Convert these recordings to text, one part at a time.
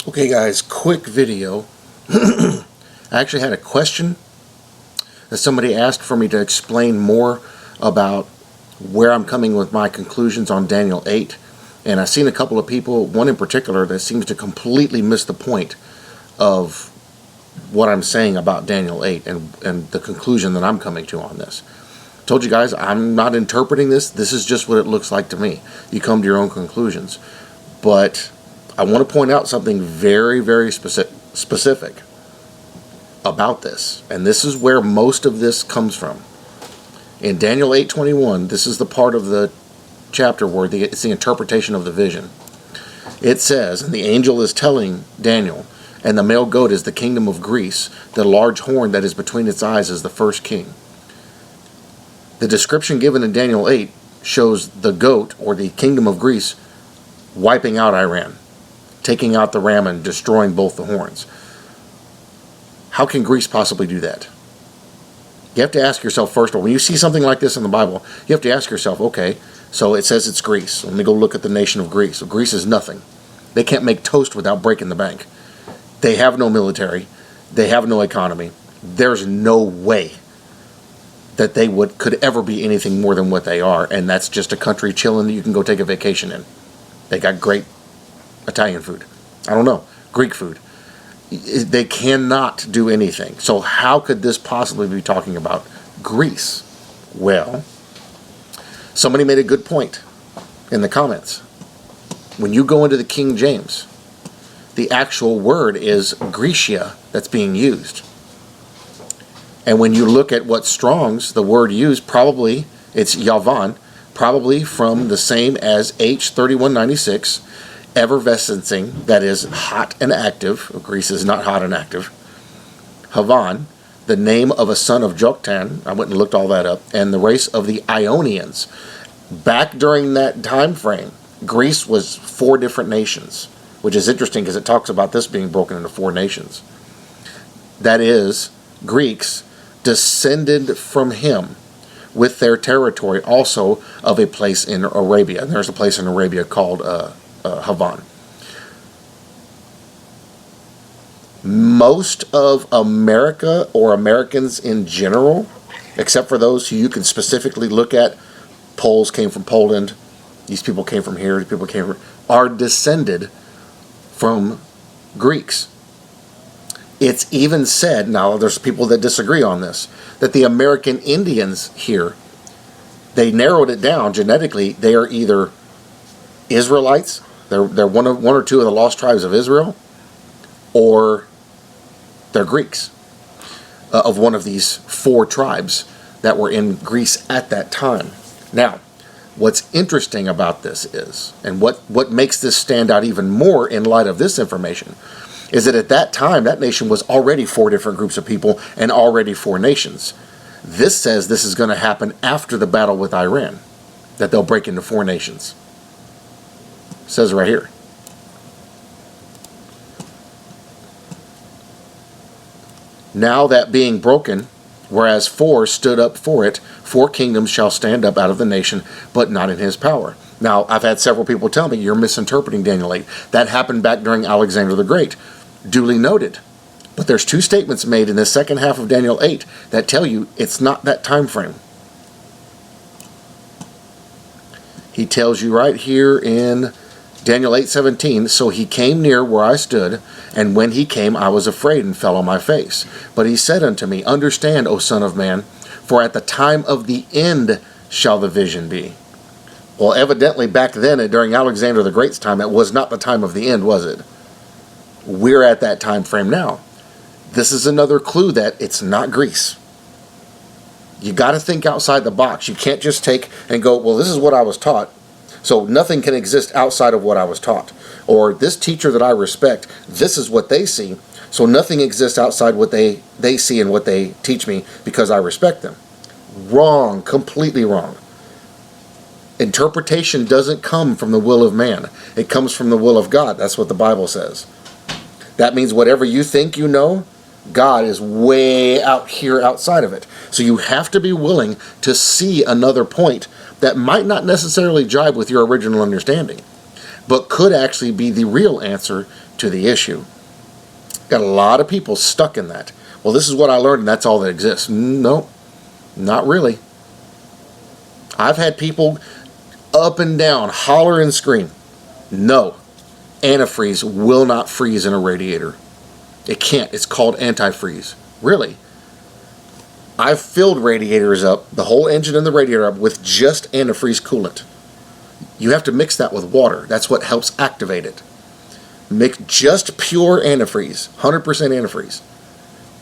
Okay guys, quick video. I actually had a question that somebody asked for me to explain more about where I'm coming with my conclusions on Daniel 8. And I've seen a couple of people, one in particular, that seems to completely miss the point of what I'm saying about Daniel 8 and the conclusion that I'm coming to on this. Told you guys, I'm not interpreting this. This is just what it looks like to me. You come to your own conclusions. But I want to point out something very, very specific about this. And this is where most of this comes from. In Daniel 8:21, this is the part of the chapter where it's the interpretation of the vision. It says, and the angel is telling Daniel, and the male goat is the kingdom of Greece. The large horn that is between its eyes is the first king. The description given in Daniel 8 shows the goat, or the kingdom of Greece, wiping out Iran, taking out the ram and destroying both the horns. How can Greece possibly do that? You have to ask yourself first, when you see something like this in the Bible, you have to ask yourself, okay, so it says it's Greece. Let me go look at the nation of Greece. So Greece is nothing. They can't make toast without breaking the bank. They have no military. They have no economy. There's no way that they could ever be anything more than what they are, and that's just a country chilling that you can go take a vacation in. They got great Italian food. I don't know. Greek food. They cannot do anything. So how could this possibly be talking about Greece? Well, somebody made a good point in the comments. When you go into the King James, the actual word is Grecia that's being used. And when you look at what Strong's, the word used, probably it's Yavan, probably from the same as H3196, effervescing, that is hot and active. Greece is not hot and active. Havan, the name of a son of Joktan, I went and looked all that up, and the race of the Ionians. Back during that time frame, Greece was 4 different nations, which is interesting because it talks about this being broken into 4 nations. That is, Greeks descended from him with their territory also of a place in Arabia. And there's a place in Arabia called Havan. Most of America, or Americans in general, except for those who you can specifically look at, Poles came from Poland, these people came from here, these people came from, are descended from Greeks. It's even said, now there's people that disagree on this, that the American Indians here, they narrowed it down genetically. They are either Israelites, they're one or two of the lost tribes of Israel, or they're Greeks, of one of these 4 tribes that were in Greece at that time. Now, what's interesting about this is, and what makes this stand out even more in light of this information, is that at that time, that nation was already 4 different groups of people and already 4 nations. This says this is going to happen after the battle with Iran, that they'll break into 4 nations. It says right here. Now that being broken, whereas 4 stood up for it, 4 kingdoms shall stand up out of the nation, but not in his power. Now, I've had several people tell me, you're misinterpreting Daniel 8. That happened back during Alexander the Great. Duly noted. But there's 2 statements made in the second half of Daniel 8 that tell you it's not that time frame. He tells you right here in Daniel 8:17, so he came near where I stood, and when he came I was afraid and fell on my face. But he said unto me, understand, O son of man, for at the time of the end shall the vision be. Well, evidently back then, during Alexander the Great's time, it was not the time of the end, was it? We're at that time frame now. This is another clue that it's not Greece. You got to think outside the box. You can't just take and go, well, this is what I was taught, so nothing can exist outside of what I was taught. Or this teacher that I respect, this is what they see, so nothing exists outside what they see and what they teach me because I respect them. Wrong. Completely wrong. Interpretation doesn't come from the will of man. It comes from the will of God. That's what the Bible says. That means whatever you think you know, God is way out here outside of it. So you have to be willing to see another point that might not necessarily jibe with your original understanding. but could actually be the real answer to the issue. Got a lot of people stuck in that. Well, this is what I learned and that's all that exists. No, not really. I've had people up and down holler and scream. No, antifreeze will not freeze in a radiator. It can't. It's called antifreeze. Really. I've filled radiators up, the whole engine and the radiator up, with just antifreeze coolant. You have to mix that with water. That's what helps activate it. Mix just pure antifreeze, 100% antifreeze.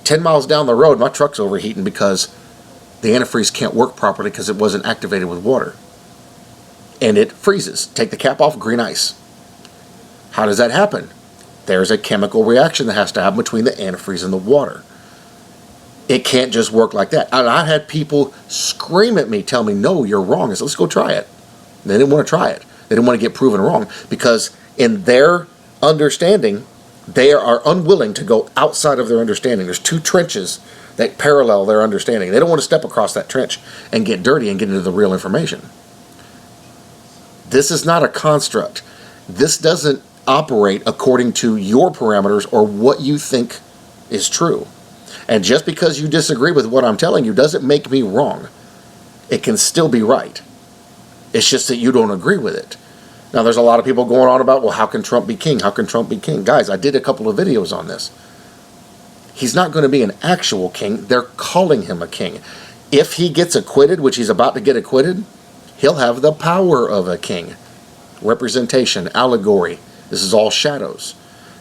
10 miles down the road, my truck's overheating because the antifreeze can't work properly because it wasn't activated with water. And it freezes. Take the cap off, green ice. How does that happen? There's a chemical reaction that has to happen between the antifreeze and the water. It can't just work like that. And I've had people scream at me, tell me, no, you're wrong. I said, let's go try it. They didn't want to try it. They didn't want to get proven wrong because in their understanding, they are unwilling to go outside of their understanding. There's two trenches that parallel their understanding. They don't want to step across that trench and get dirty and get into the real information. This is not a construct. This doesn't operate according to your parameters or what you think is true. And just because you disagree with what I'm telling you doesn't make me wrong. It can still be right. It's just that you don't agree with it. Now, there's a lot of people going on about, well, how can Trump be king? How can Trump be king? Guys, I did a couple of videos on this. He's not going to be an actual king. They're calling him a king. If he gets acquitted, which he's about to get acquitted, he'll have the power of a king. Representation, allegory. This is all shadows.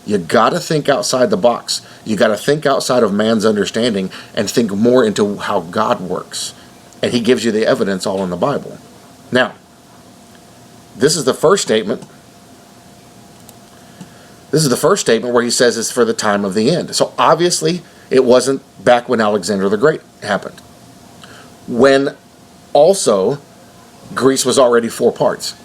You got to think outside the box. You got to think outside of man's understanding and think more into how God works. And he gives you the evidence all in the Bible. Now, this is the first statement. This is the first statement where he says it's for the time of the end. So obviously, it wasn't back when Alexander the Great happened. When also, Greece was already 4 parts.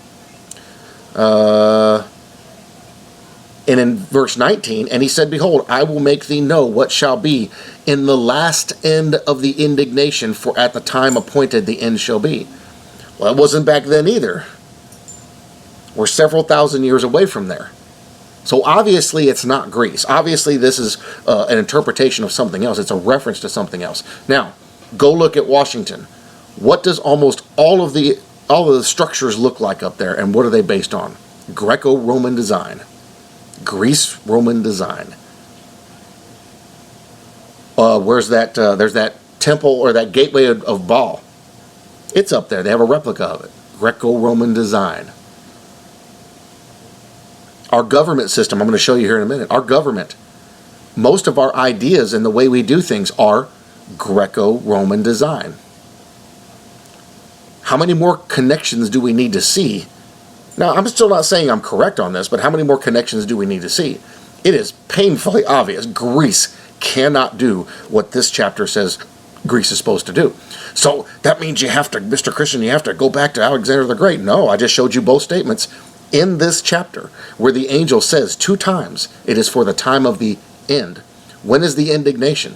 And in verse 19, and he said, behold, I will make thee know what shall be in the last end of the indignation, for at the time appointed the end shall be. Well, it wasn't back then either. We're several thousand years away from there. So obviously it's not Greece. Obviously this is an interpretation of something else. It's a reference to something else. Now, go look at Washington. What does almost all of the structures look like up there, and what are they based on? Greco-Roman design. Greece-Roman design. Where's that? There's that temple or that gateway of Baal. It's up there. They have a replica of it. Greco-Roman design. Our government system, I'm going to show you here in a minute. Our government, most of our ideas and the way we do things are Greco-Roman design. How many more connections do we need to see? Now, I'm still not saying I'm correct on this, but how many more connections do we need to see? It is painfully obvious. Greece cannot do what this chapter says Greece is supposed to do. So that means you have to, Mr. Christian, you have to go back to Alexander the Great. No, I just showed you both statements in this chapter where the angel says 2 times it is for the time of the end. When is the indignation?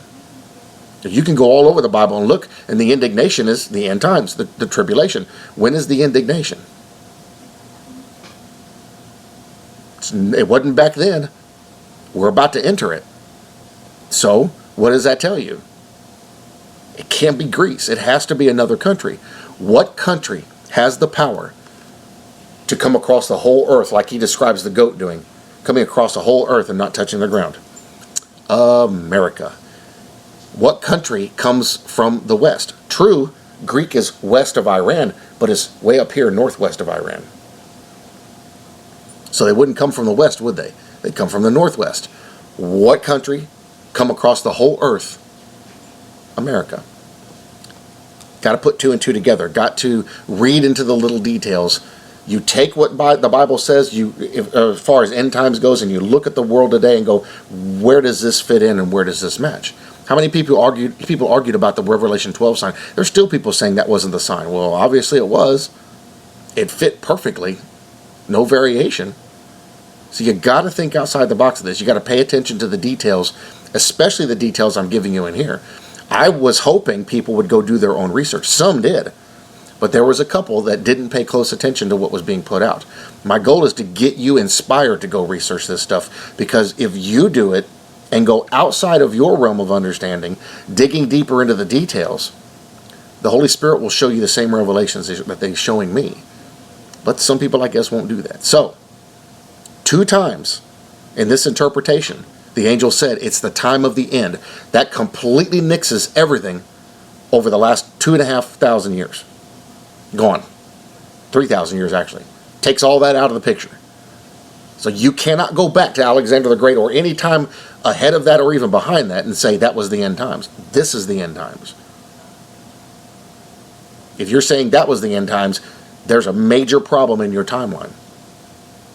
You can go all over the Bible and look, and the indignation is the end times, the tribulation. When is the indignation? It wasn't back then. We're about to enter it. So, what does that tell you? It can't be Greece. It has to be another country. What country has the power to come across the whole earth like he describes the goat doing, coming across the whole earth and not touching the ground? America. What country comes from the west? True, Greek is west of Iran, but it's way up here northwest of Iran. So they wouldn't come from the west, would they? They'd come from the northwest. What country come across the whole earth? America. Got to put 2 and 2 together. Got to read into the little details. You take what the Bible says, as far as end times goes, and you look at the world today and go, where does this fit in and where does this match? How many people argued about the Revelation 12 sign? There's still people saying that wasn't the sign. Well, obviously it was. It fit perfectly. No variation. So you got to think outside the box of this. You got to pay attention to the details, especially the details I'm giving you in here. I was hoping people would go do their own research. Some did. But there was a couple that didn't pay close attention to what was being put out. My goal is to get you inspired to go research this stuff, because if you do it and go outside of your realm of understanding, digging deeper into the details, the Holy Spirit will show you the same revelations that they're showing me. But some people, I guess, won't do that. So, 2 times in this interpretation, the angel said it's the time of the end. That completely nixes everything over the last 2,500 years. Gone. 3,000 years, actually. Takes all that out of the picture. So you cannot go back to Alexander the Great or any time ahead of that or even behind that and say that was the end times. This is the end times. If you're saying that was the end times, there's a major problem in your timeline.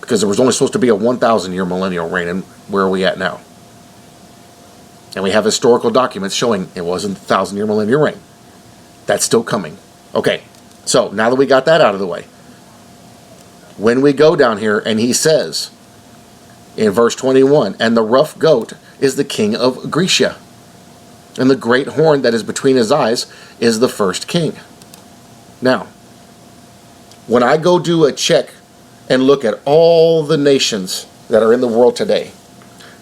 Because there was only supposed to be a 1,000-year millennial reign, and where are we at now? And we have historical documents showing it wasn't the 1,000-year millennial reign. That's still coming. Okay, so now that we got that out of the way, when we go down here and he says in verse 21, and the rough goat is the king of Grecia, and the great horn that is between his eyes is the first king. Now, when I go do a check and look at all the nations that are in the world today,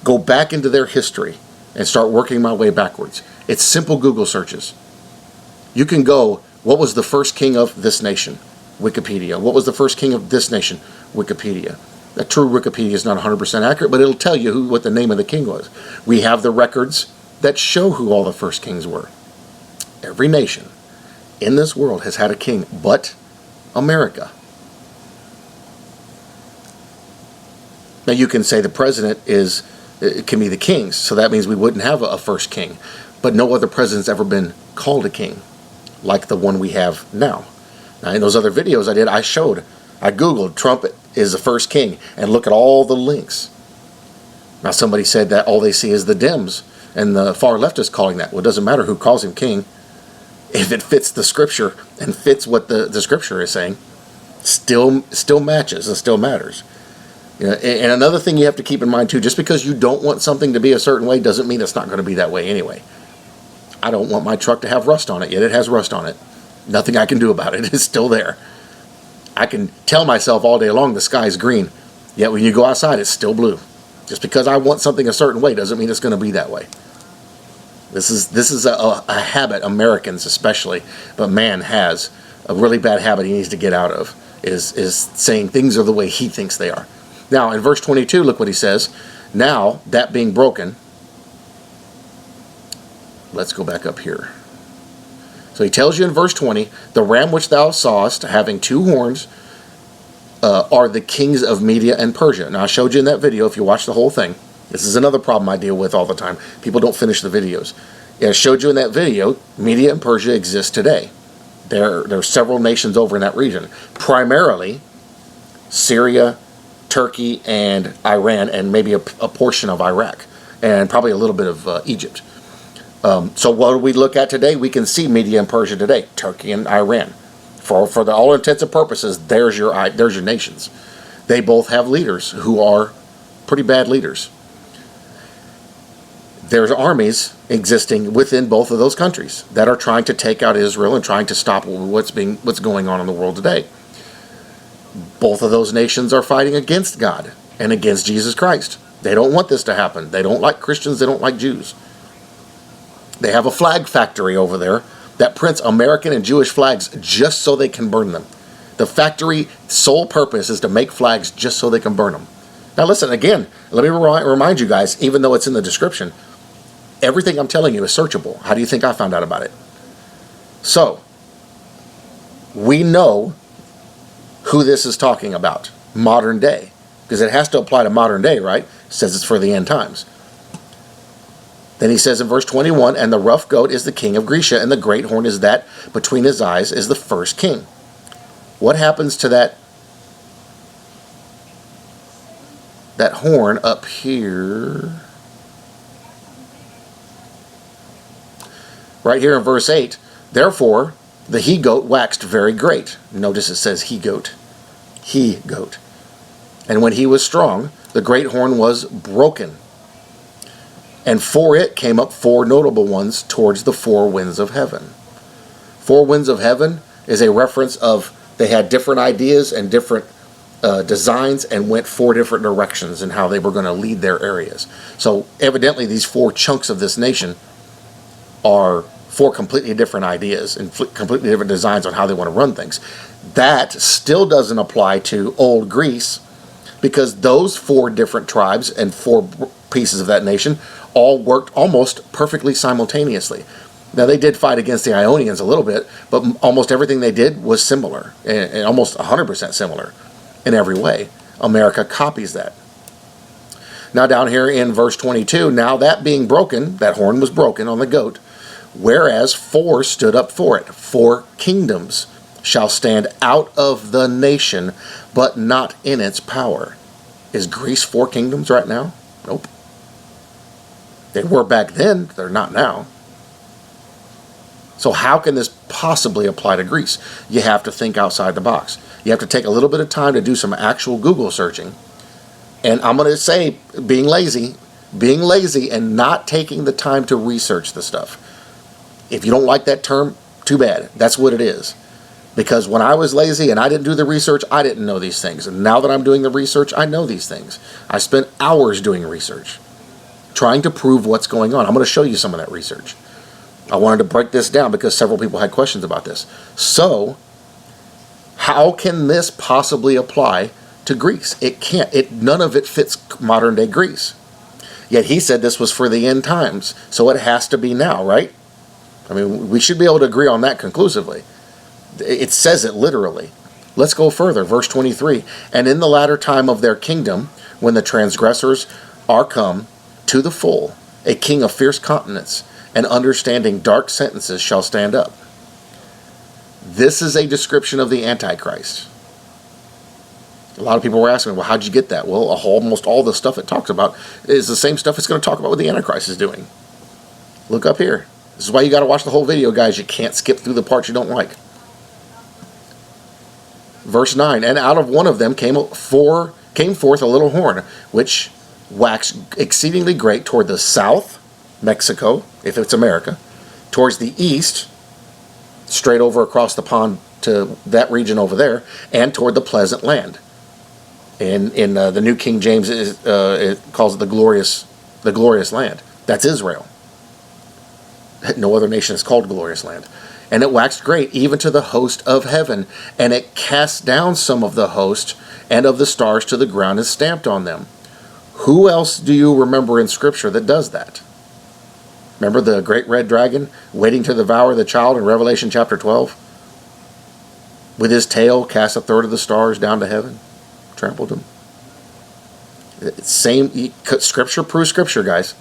go back into their history and start working my way backwards. It's simple Google searches. You can go, what was the first king of this nation? Wikipedia. What was the first king of this nation? Wikipedia. A true Wikipedia is not 100% accurate, but it'll tell you what the name of the king was. We have the records that show who all the first kings were. Every nation in this world has had a king, but America. Now you can say the president can be the king, so that means we wouldn't have a first king. But no other president's ever been called a king like the one we have now. Now in those other videos I did, I Googled Trump is the first king, and look at all the links. Now somebody said that all they see is the Dems, and the far left is calling that. Well, it doesn't matter who calls him king. If it fits the scripture and fits what the scripture is saying, still matches and still matters. You know, and another thing you have to keep in mind too, just because you don't want something to be a certain way doesn't mean it's not going to be that way anyway. I don't want my truck to have rust on it, yet it has rust on it. Nothing I can do about it. It's still there. I can tell myself all day long the sky's green, yet when you go outside it's still blue. Just because I want something a certain way doesn't mean it's going to be that way. This is a habit, Americans especially, but man has a really bad habit he needs to get out of, is saying things are the way he thinks they are. Now, in verse 22, look what he says. Now, that being broken, let's go back up here. So he tells you in verse 20, the ram which thou sawest, having 2 horns, are the kings of Media and Persia. Now, I showed you in that video, if you watch the whole thing. This is another problem I deal with all the time. People don't finish the videos. I showed you in that video, Media and Persia exist today. There are several nations over in that region. Primarily, Syria, Turkey, and Iran, and maybe a portion of Iraq, and probably a little bit of Egypt. So what do we look at today? We can see Media and Persia today, Turkey and Iran. For all intents and purposes, there's your nations. They both have leaders who are pretty bad leaders. There's armies existing within both of those countries that are trying to take out Israel and trying to stop what's going on in the world today. Both of those nations are fighting against God and against Jesus Christ. They don't want this to happen. They don't like Christians. They don't like Jews. They have a flag factory over there that prints American and Jewish flags just so they can burn them. The factory sole purpose is to make flags just so they can burn them. Now listen, again, let me remind you guys, even though it's in the description, everything I'm telling you is searchable. How do you think I found out about it? So, we know who this is talking about, modern day, because it has to apply to modern day, right? It says it's for the end times. Then he says in verse 21, and the rough goat is the king of Grecia, and the great horn is that between his eyes is the first king. What happens to that horn up here? Right here in verse 8, therefore the he-goat waxed very great. Notice it says he-goat. He-goat. And when he was strong, the great horn was broken. And for it came up 4 notable ones towards the 4 winds of heaven. 4 winds of heaven is a reference of they had different ideas and different designs and went 4 different directions in how they were going to lead their areas. So evidently these 4 chunks of this nation are 4 completely different ideas and completely different designs on how they want to run things. That still doesn't apply to old Greece, because those 4 different tribes and 4 pieces of that nation all worked almost perfectly simultaneously. Now, they did fight against the Ionians a little bit, but almost everything they did was similar, and almost 100% similar in every way. America copies that. Now, down here in verse 22, now that being broken, that horn was broken on the goat, whereas 4 stood up for it. 4 kingdoms shall stand out of the nation, but not in its power. Is Greece 4 kingdoms right now? Nope. They were back then, they're not now. So how can this possibly apply to Greece? You have to think outside the box. You have to take a little bit of time to do some actual Google searching. And I'm going to say being lazy and not taking the time to research the stuff. If you don't like that term, too bad. That's what it is. Because when I was lazy and I didn't do the research, I didn't know these things. And now that I'm doing the research, I know these things. I spent hours doing research, trying to prove what's going on. I'm going to show you some of that research. I wanted to break this down because several people had questions about this. So, how can this possibly apply to Greece? It can't. None of it fits modern day Greece. Yet he said this was for the end times. So it has to be now, right? I mean, we should be able to agree on that conclusively. It says it literally. Let's go further. Verse 23. And in the latter time of their kingdom, when the transgressors are come to the full, a king of fierce countenance, and understanding dark sentences shall stand up. This is a description of the Antichrist. A lot of people were asking, well, how'd you get that? Well, almost all the stuff it talks about is the same stuff it's going to talk about what the Antichrist is doing. Look up here. This is why you got to watch the whole video, guys. You can't skip through the parts you don't like. Verse 9, and out of one of them came forth a little horn, which waxed exceedingly great toward the south, Mexico, if it's America, towards the east, straight over across the pond to that region over there, and toward the pleasant land. In the New King James, it calls it the glorious land. That's Israel. No other nation is called glorious land. And it waxed great, even to the host of heaven, and it cast down some of the host and of the stars to the ground and stamped on them. Who else do you remember in Scripture that does that? Remember the great red dragon waiting to devour the child in Revelation chapter 12? With his tail cast a third of the stars down to heaven, trampled them. Scripture proves Scripture, guys.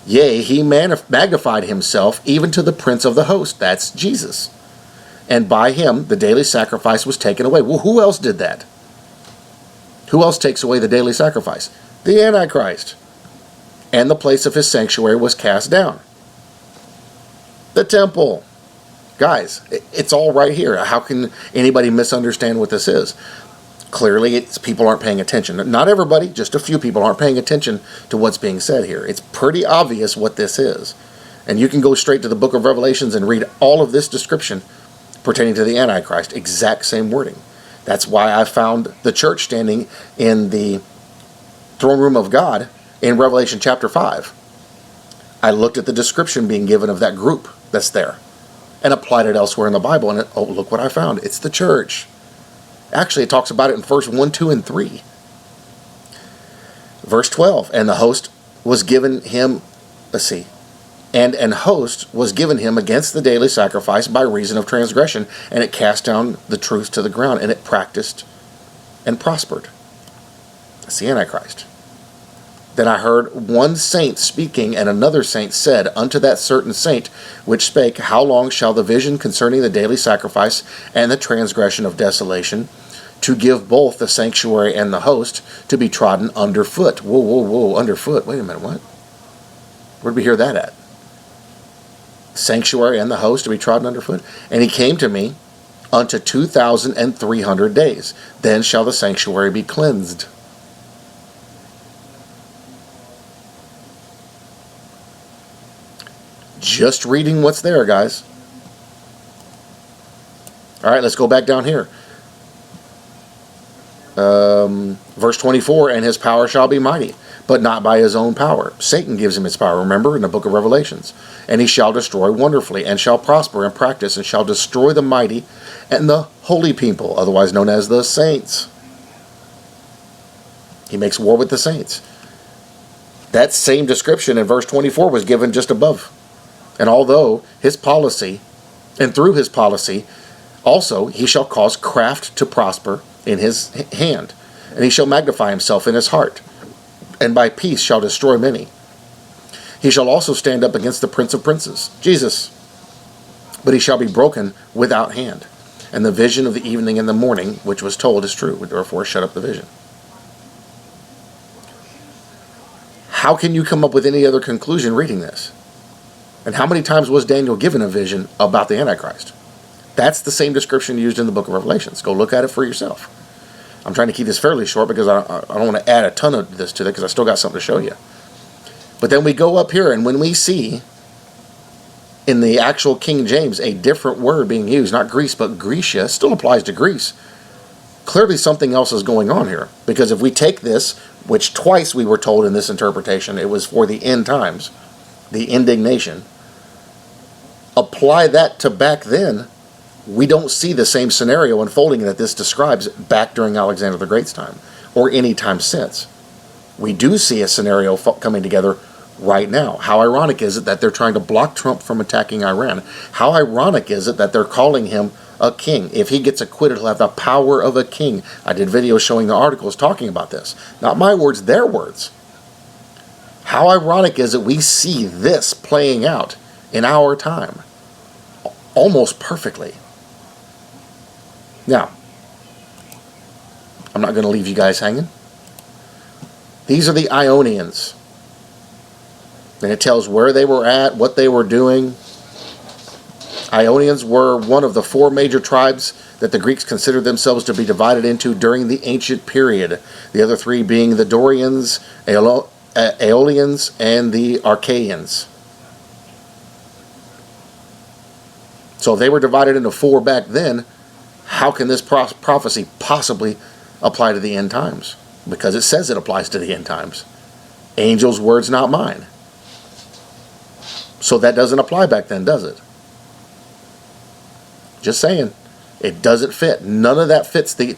Yea, he magnified himself even to the prince of the host. That's Jesus. And by him the daily sacrifice was taken away. Well, who else did that? Who else takes away the daily sacrifice? The Antichrist. And the place of his sanctuary was cast down. The temple. Guys, it's all right here. How can anybody misunderstand what this is? Clearly, people aren't paying attention. Not everybody, just a few people aren't paying attention to what's being said here. It's pretty obvious what this is. And you can go straight to the book of Revelations and read all of this description pertaining to the Antichrist. Exact same wording. That's why I found the church standing in the throne room of God in Revelation chapter 5. I looked at the description being given of that group that's there and applied it elsewhere in the Bible. And look what I found. It's the church. Actually, it talks about it in verse 1, 2, and 3. Verse 12, and the host was given him, and an host was given him against the daily sacrifice by reason of transgression, and it cast down the truth to the ground, and it practiced and prospered. That's the Antichrist. Then I heard one saint speaking, and another saint said unto that certain saint which spake, how long shall the vision concerning the daily sacrifice and the transgression of desolation, to give both the sanctuary and the host to be trodden underfoot? Whoa, underfoot. Wait a minute, what? Where did we hear that at? Sanctuary and the host to be trodden underfoot? And he came to me unto 2,300 days. Then shall the sanctuary be cleansed. Just reading what's there, guys. All right, let's go back down here. Verse 24, and his power shall be mighty, but not by his own power. Satan gives him his power, remember, in the book of Revelations. And he shall destroy wonderfully, and shall prosper and practice, and shall destroy the mighty and the holy people, otherwise known as the saints. He makes war with the saints. That same description in verse 24 was given just above. And although his policy, and through his policy, also he shall cause craft to prosper in his hand, and he shall magnify himself in his heart, and by peace shall destroy many. He shall also stand up against the Prince of Princes, Jesus, but he shall be broken without hand. And the vision of the evening and the morning, which was told, is true. Therefore, shut up the vision. How can you come up with any other conclusion reading this? And how many times was Daniel given a vision about the Antichrist? That's the same description used in the book of Revelations. Go look at it for yourself. I'm trying to keep this fairly short because I don't want to add a ton of this to it because I still got something to show you. But then we go up here, and when we see in the actual King James a different word being used, not Greece but Grecia, still applies to Greece. Clearly something else is going on here. Because if we take this, which twice we were told in this interpretation, it was for the end times, the indignation, apply that to back then, we don't see the same scenario unfolding that this describes back during Alexander the Great's time, or any time since. We do see a scenario coming together right now. How ironic is it that they're trying to block Trump from attacking Iran? How ironic is it that they're calling him a king? If he gets acquitted, he'll have the power of a king. I did videos showing the articles talking about this. Not my words, their words. How ironic is it we see this playing out in our time almost perfectly. Now, I'm not going to leave you guys hanging. These are the Ionians. And it tells where they were at, what they were doing. Ionians were one of the 4 major tribes that the Greeks considered themselves to be divided into during the ancient period. The other 3 being the Dorians, Aeolians, and the Archaeans. So if they were divided into 4 back then, how can this prophecy possibly apply to the end times? Because it says it applies to the end times. Angels' words, not mine. So that doesn't apply back then, does it? Just saying. It doesn't fit. None of that fits the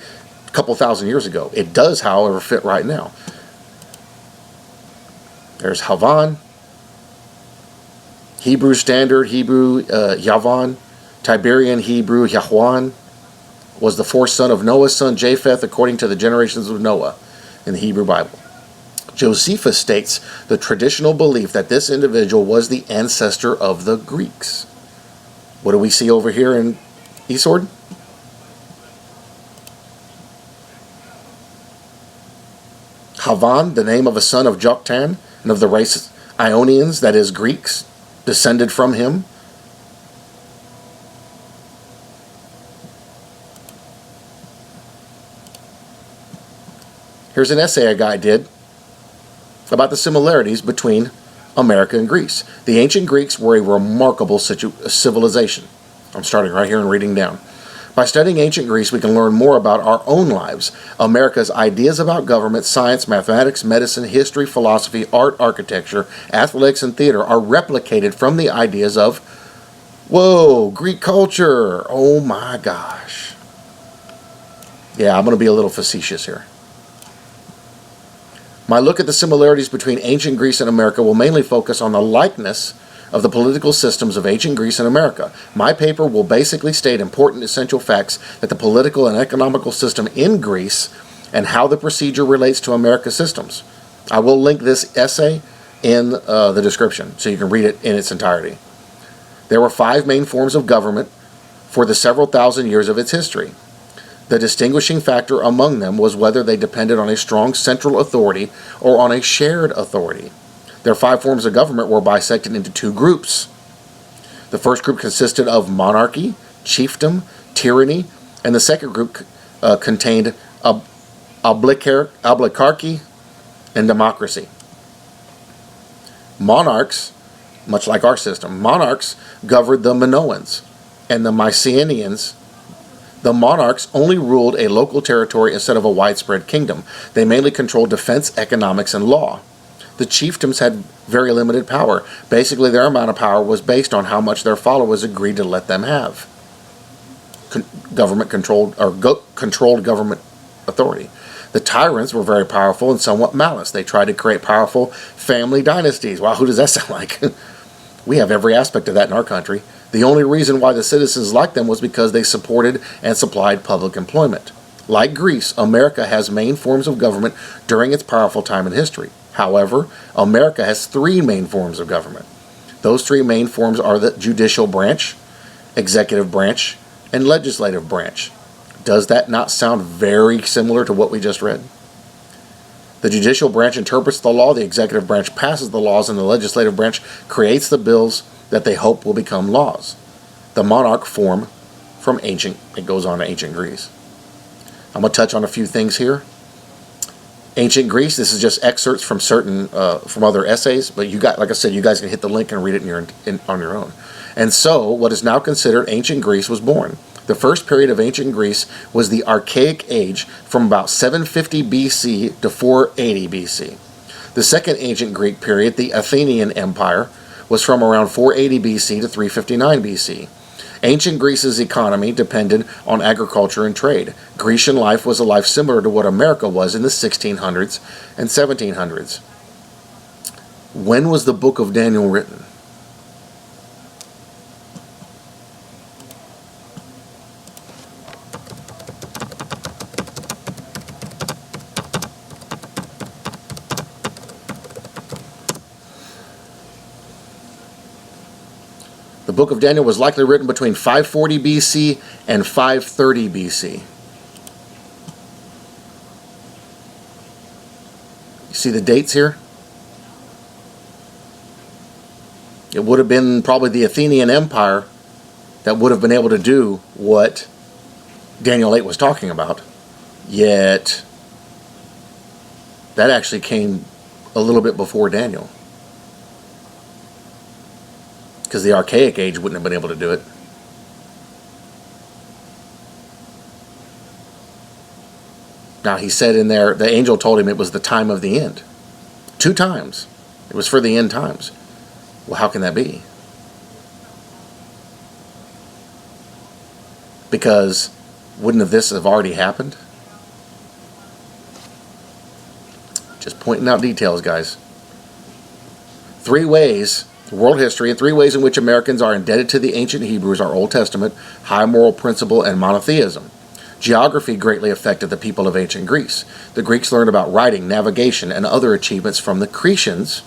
couple thousand years ago. It does, however, fit right now. There's Havan, Hebrew Standard, Hebrew Yavan, Tiberian Hebrew Yahwan, was the 4th son of Noah's son Japheth, according to the generations of Noah in the Hebrew Bible. Josephus states the traditional belief that this individual was the ancestor of the Greeks. What do we see over here in Esword? Havan, the name of a son of Joktan, and of the race Ionians, that is Greeks, descended from him. Here's an essay a guy did about the similarities between America and Greece. The ancient Greeks were a remarkable civilization. I'm starting right here and reading down. By studying ancient Greece, we can learn more about our own lives. America's ideas about government, science, mathematics, medicine, history, philosophy, art, architecture, athletics, and theater are replicated from the ideas of, whoa, Greek culture. Oh my gosh. Yeah, I'm going to be a little facetious here. My look at the similarities between ancient Greece and America will mainly focus on the likeness of the political systems of ancient Greece and America. My paper will basically state important essential facts that the political and economical system in Greece and how the procedure relates to America's systems. I will link this essay in the description so you can read it in its entirety. There were 5 main forms of government for the several thousand years of its history. The distinguishing factor among them was whether they depended on a strong central authority or on a shared authority. Their 5 forms of government were bisected into 2 groups. The first group consisted of monarchy, chiefdom, tyranny, and the second group contained oligarchy and democracy. Monarchs, much like our system, monarchs governed the Minoans, and the Mycenaeans The monarchs only ruled a local territory instead of a widespread kingdom. They mainly controlled defense, economics, and law. The chiefdoms had very limited power. Basically, their amount of power was based on how much their followers agreed to let them have. Controlled government authority. The tyrants were very powerful and somewhat malice. They tried to create powerful family dynasties. Wow, who does that sound like? We have every aspect of that in our country. The only reason why the citizens liked them was because they supported and supplied public employment. Like Greece, America has main forms of government during its powerful time in history. However, America has three main forms of government. Those three main forms are the judicial branch, executive branch, and legislative branch. Does that not sound very similar to what we just read? The judicial branch interprets the law, the executive branch passes the laws, and the legislative branch creates the bills that they hope will become laws. The monarch form from it goes on to ancient Greece. I'm going to touch on a few things here. Ancient Greece, this is just excerpts from from other essays, but like I said, you guys can hit the link and read it on your own. And so, what is now considered ancient Greece was born. The first period of ancient Greece was the Archaic Age from about 750 BC to 480 BC. The second ancient Greek period, the Athenian Empire, was from around 480 BC to 359 BC. Ancient Greece's economy depended on agriculture and trade. Grecian life was a life similar to what America was in the 1600s and 1700s. When was the book of Daniel written? The book of Daniel was likely written between 540 BC and 530 BC. You see the dates here? It would have been probably the Athenian Empire that would have been able to do what Daniel 8 was talking about. Yet, that actually came a little bit before Daniel. Because the Archaic Age wouldn't have been able to do it. Now, he said in there, the angel told him it was the time of the end. 2 times. It was for the end times. Well, how can that be? Because wouldn't this have already happened? Just pointing out details, guys. 3 ways, world history, and 3 ways in which Americans are indebted to the ancient Hebrews are Old Testament, high moral principle, and monotheism. Geography greatly affected the people of ancient Greece. The Greeks learned about writing, navigation, and other achievements from the Cretians.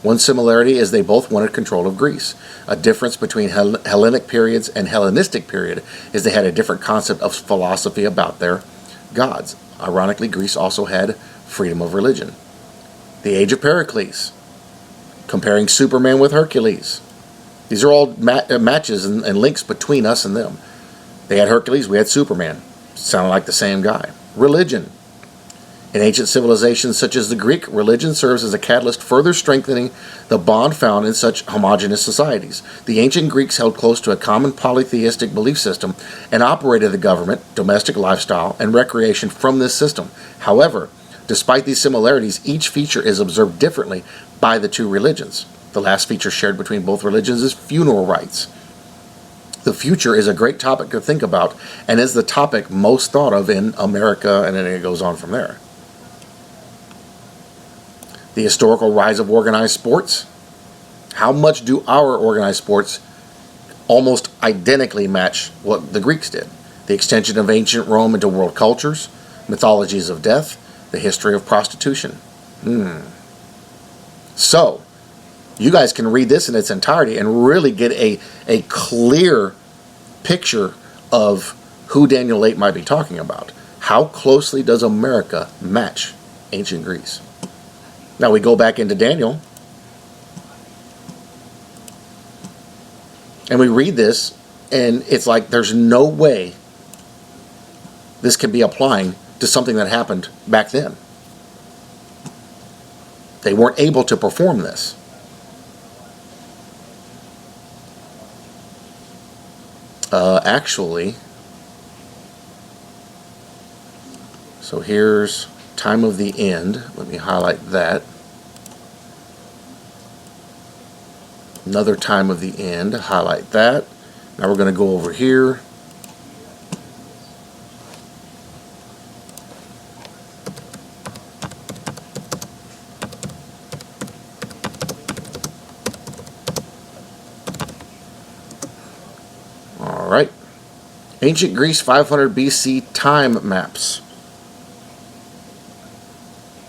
One similarity is they both wanted control of Greece. A difference between Hellenic periods and Hellenistic period is they had a different concept of philosophy about their gods. Ironically, Greece also had freedom of religion. The Age of Pericles, comparing Superman with Hercules. These are all matches and links between us and them. They had Hercules, we had Superman. Sounded like the same guy. Religion. In ancient civilizations such as the Greek, religion serves as a catalyst further strengthening the bond found in such homogeneous societies. The ancient Greeks held close to a common polytheistic belief system and operated the government, domestic lifestyle, and recreation from this system. However, despite these similarities, each feature is observed differently by the 2 religions. The last feature shared between both religions is funeral rites. The future is a great topic to think about and is the topic most thought of in America, and then it goes on from there. The historical rise of organized sports. How much do our organized sports almost identically match what the Greeks did? The extension of ancient Rome into world cultures, mythologies of death, the history of prostitution. So, you guys can read this in its entirety and really get a clear picture of who Daniel 8 might be talking about. How closely does America match ancient Greece? Now we go back into Daniel and we read this, and it's like there's no way this can be applying to something that happened back then. They weren't able to perform this. Actually, So here's time of the end. Let me highlight that. Another time of the end. Highlight that. Now we're going to go over here. All right. Ancient Greece 500 BC time maps.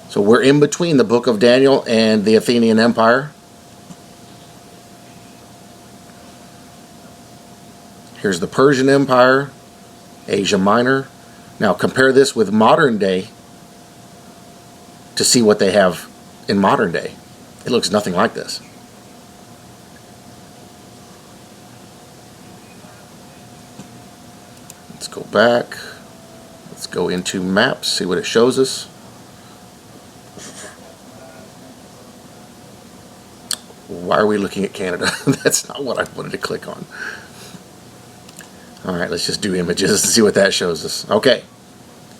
So we're in between the book of Daniel and the Athenian Empire. Here's the Persian Empire, Asia Minor. Now compare this with modern day to see what they have in modern day. It looks nothing like this. Let's go back. Let's go into maps, see what it shows us. Why are we looking at Canada? That's not what I wanted to click on. Alright, let's just do images to see what that shows us. Okay,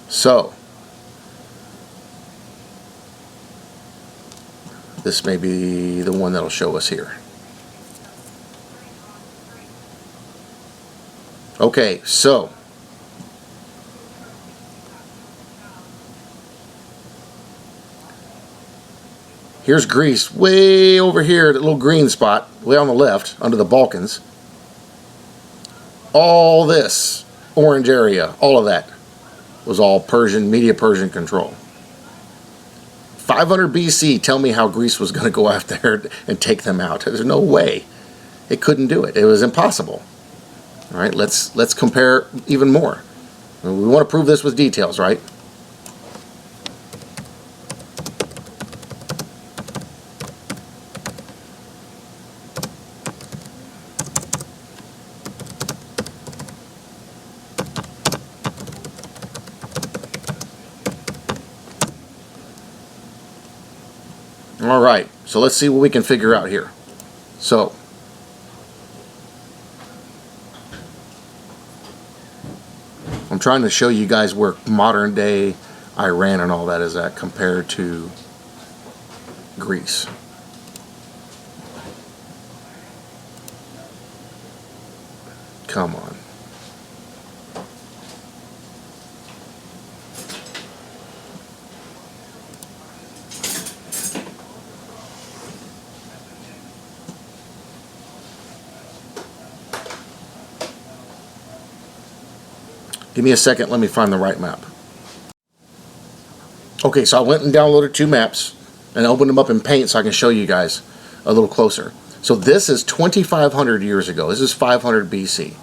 so this may be the one that'll show us here. Okay, so here's Greece, way over here, that little green spot, way on the left, under the Balkans. All this orange area, all of that was all Persian, Medo-Persian control. 500 BC, tell me how Greece was going to go out there and take them out. There's no way. It couldn't do it. It was impossible. All right, let's compare even more. We want to prove this with details, right? All right, so let's see what we can figure out here. So, I'm trying to show you guys where modern day Iran and all that is at compared to Greece. Come on. Give me a second, let me find the right map. Okay, so I went and downloaded two maps and opened them up in Paint so I can show you guys a little closer. So this is 2,500 years ago. This is 500 BC.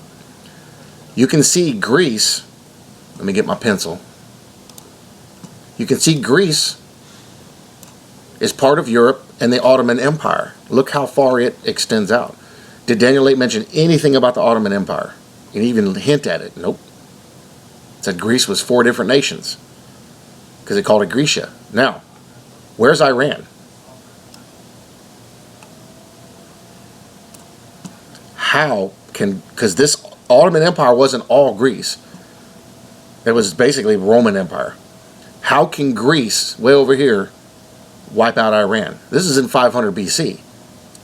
You can see Greece. Let me get my pencil. You can see Greece is part of Europe and the Ottoman Empire. Look how far it extends out. Did Daniel 8 mention anything about the Ottoman Empire? You can even hint at it. Nope. It said Greece was 4 different nations because they called it Grecia. Now, where's Iran? How can, because this Ottoman Empire wasn't all Greece. It was basically Roman Empire. How can Greece, way over here, wipe out Iran? This is in 500 BC.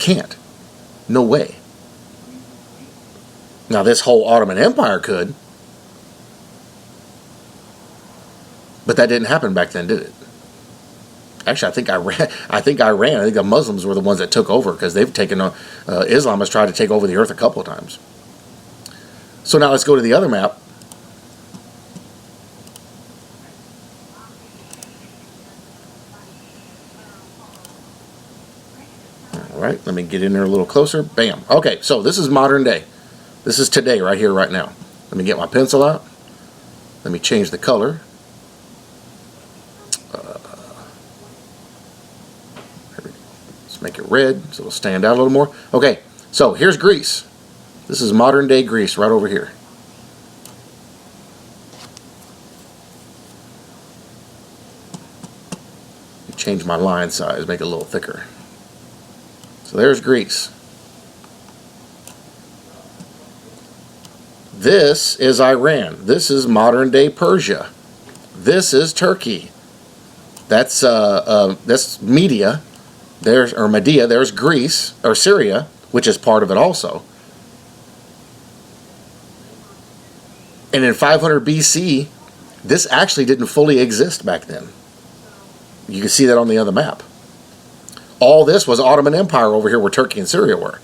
Can't. No way. Now this whole Ottoman Empire could, but that didn't happen back then, did it? Actually, I think the Muslims were the ones that took over because they've taken, Islam has tried to take over the earth a couple of times. So now let's go to the other map. All right, let me get in there a little closer. Bam. Okay, so this is modern day. This is today, right here, right now. Let me get my pencil out. Let me change the color. Let's make it red so it'll stand out a little more. Okay, so here's Greece. This is modern day Greece right over here. Change my line size, make it a little thicker. So there's Greece. This is Iran. This is modern day Persia. This is Turkey. That's Media. There's Medea. There's Greece or Syria, which is part of it also. And in 500 BC, this actually didn't fully exist back then. You can see that on the other map. All this was Ottoman Empire over here where Turkey and Syria were.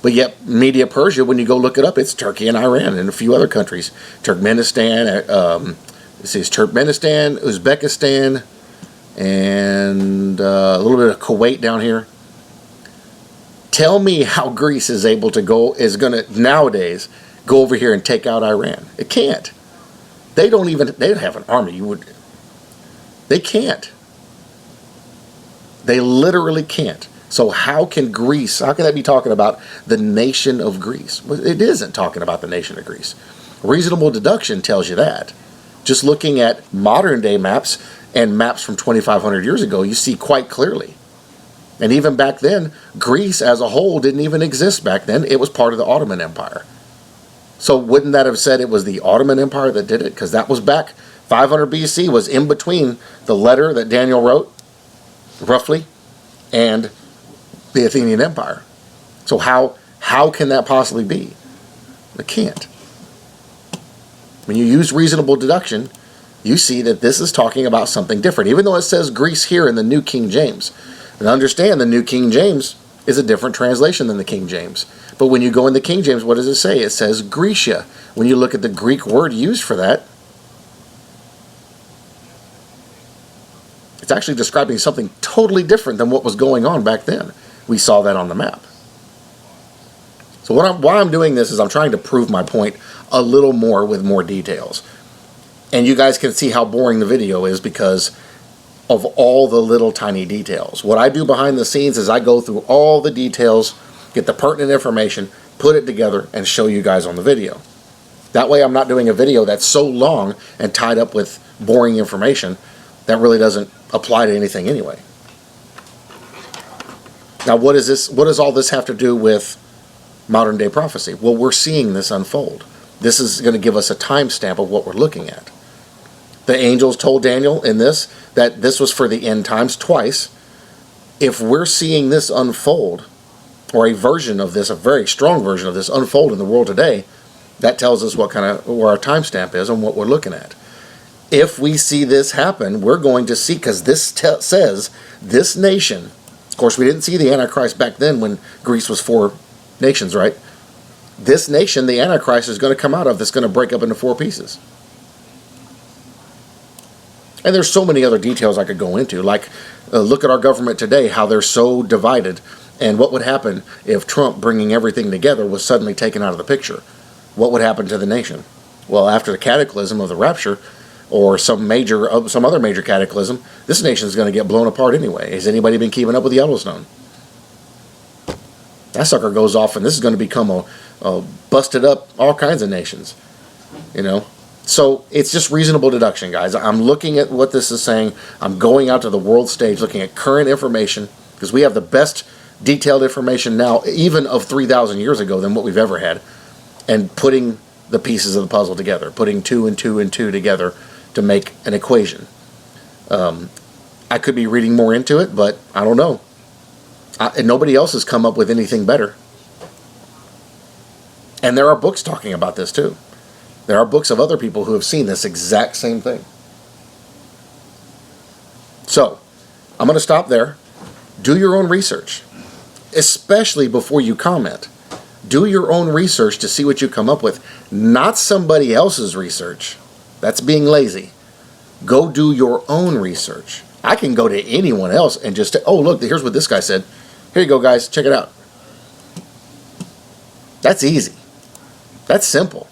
But yet, Media Persia, when you go look it up, it's Turkey and Iran and a few other countries. Turkmenistan, it's Turkmenistan, Uzbekistan, and a little bit of Kuwait down here. Tell me how Greece is able to going to nowadays go over here and take out Iran. It can't. They don't have an army. They can't. They literally can't. So how can that be talking about the nation of Greece? Well, it isn't talking about the nation of Greece. Reasonable deduction tells you that. Just looking at modern day maps and maps from 2,500 years ago, you see quite clearly. And even back then, Greece as a whole didn't even exist back then. It was part of the Ottoman Empire. So wouldn't that have said it was the Ottoman Empire that did it? Because that was back 500 BC, was in between the letter that Daniel wrote, roughly, and the Athenian Empire. So how can that possibly be? It can't. When you use reasonable deduction, you see that this is talking about something different, even though it says Greece here in the New King James. And understand the New King James is a different translation than the King James. But when you go in the King James, what does it say? It says Grecia. When you look at the Greek word used for that, it's actually describing something totally different than what was going on back then. We saw that on the map. So why I'm doing this is I'm trying to prove my point a little more with more details. And you guys can see how boring the video is because of all the little tiny details. What I do behind the scenes is I go through all the details, get the pertinent information, put it together, and show you guys on the video. That way I'm not doing a video that's so long and tied up with boring information that really doesn't apply to anything anyway. Now what does all this have to do with modern day prophecy? Well, we're seeing this unfold. This is going to give us a timestamp of what we're looking at. The angels told Daniel in this that this was for the end times twice. If we're seeing this unfold, or a version of this, a very strong version of this unfold in the world today, that tells us where our timestamp is and what we're looking at. If we see this happen, we're going to see, because this says this nation, of course we didn't see the Antichrist back then when Greece was 4 nations, right? This nation, the Antichrist, is going to come out of, that's going to break up into 4 pieces. And there's so many other details I could go into, like look at our government today, how they're so divided, and what would happen if Trump bringing everything together was suddenly taken out of the picture. What would happen to the nation? Well, after the cataclysm of the rapture, or some other major cataclysm, this nation is going to get blown apart anyway. Has anybody been keeping up with Yellowstone? That sucker goes off, and this is going to become a busted up all kinds of nations. You know? So it's just reasonable deduction, guys. I'm looking at what this is saying. I'm going out to the world stage, looking at current information, because we have the best detailed information now, even of 3,000 years ago, than what we've ever had, and putting the pieces of the puzzle together, putting 2 and 2 and 2 together to make an equation. I could be reading more into it, but I don't know. And nobody else has come up with anything better. And there are books talking about this too. There are books of other people who have seen this exact same thing. So, I'm going to stop there. Do your own research, especially before you comment. Do your own research to see what you come up with, not somebody else's research. That's being lazy. Go do your own research. I can go to anyone else and just, oh, look, here's what this guy said. Here you go, guys. Check it out. That's easy. That's simple.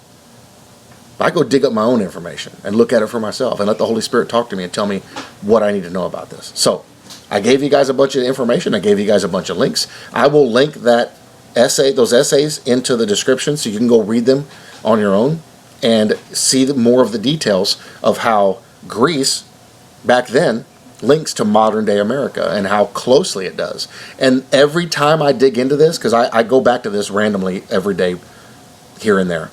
I go dig up my own information and look at it for myself and let the Holy Spirit talk to me and tell me what I need to know about this. So, I gave you guys a bunch of information. I gave you guys a bunch of links. I will link those essays into the description so you can go read them on your own and see more of the details of how Greece back then links to modern day America and how closely it does. And every time I dig into this, because I go back to this randomly every day here and there,